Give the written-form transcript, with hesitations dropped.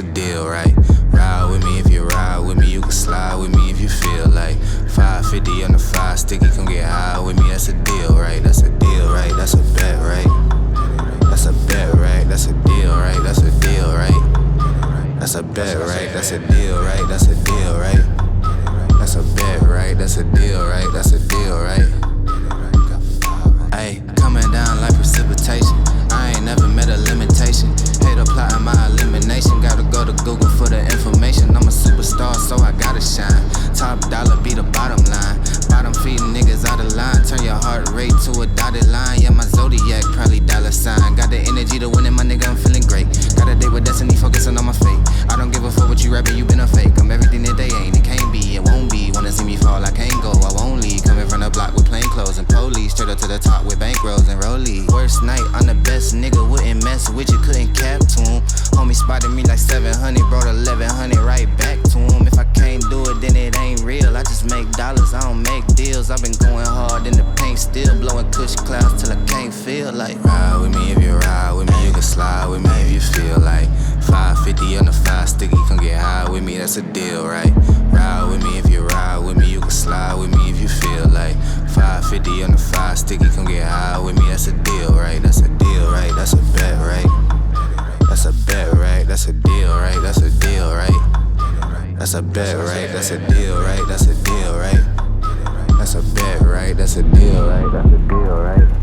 a deal, right? Ride with me if you ride with me, you can slide with me if you feel like 550 on the 5 sticky, come get high with me, that's a deal, right? That's a deal, right? That's a bet, right? That's a bet, right? That's a deal, right? That's a deal, right? That's a bet, right? That's a deal, right? That's a deal, right? That's a bet, right? That's a deal, right? That's a deal, right? Ayy, coming down like precipitation. I ain't never met a limitation. Hate plotting my elimination. Gotta go to Google for the information. I'm a superstar, so I gotta shine. Top dollar be the bottom line. Bottom feeding niggas out of line. Turn your heart rate to a dotted line. Yeah, my zodiac probably dollar sign. Got the energy to win it, my nigga, I'm feeling great. Got a date with destiny, focusing on my fate. I don't give a fuck what you rapping, you been a fake. I'm everything that they ain't, it can't be, it won't be. Wanna see me fall, I can't go, I won't leave. Coming from the block with plain clothes and police. Straight up to the top with bankrolls and rollies. Worst night, I'm the best nigga, wouldn't mess with you, couldn't cap to him. Homie spotted me like 700, brought 1100 right back to him. If I can't do it, then it ain't real. I just make dollars, I don't make deals. I've been going hard in the paint, still blowing kush clouds till I can't feel like. Ride with me if you ride with me, you can slide with me if you feel like 550 on the 5 sticky, come get high with me, that's a deal, right? Ride with me if you ride with me, you can slide with me if you feel like 550 on the 5 sticky, come get high with me, that's a deal, right? That's a deal, right? That's a bet, right? That's a bet, right? That's a deal, right? That's a deal, right? That's a bet, right? That's a deal, right? That's a deal, right? That's a bet, right? That's a deal, right? That's a deal, right?